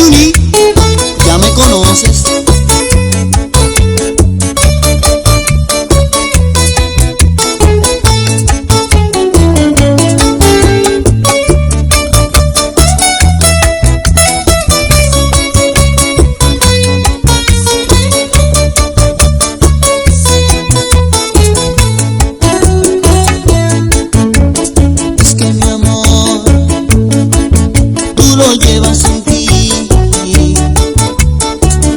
Juni, ya me conoces. Lo llevas en ti,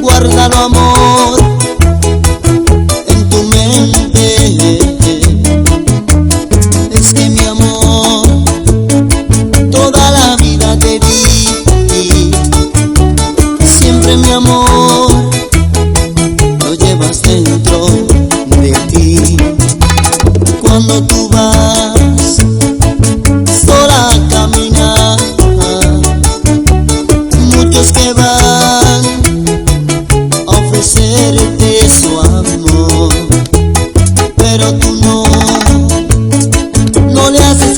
guárdalo, amor, en tu mente. Es que mi amor, toda la vida te di, siempre mi amor, lo llevas dentro de ti. Cuando tú vas sola a caminar, muchos que van a ofrecerte su amor, pero tú no le haces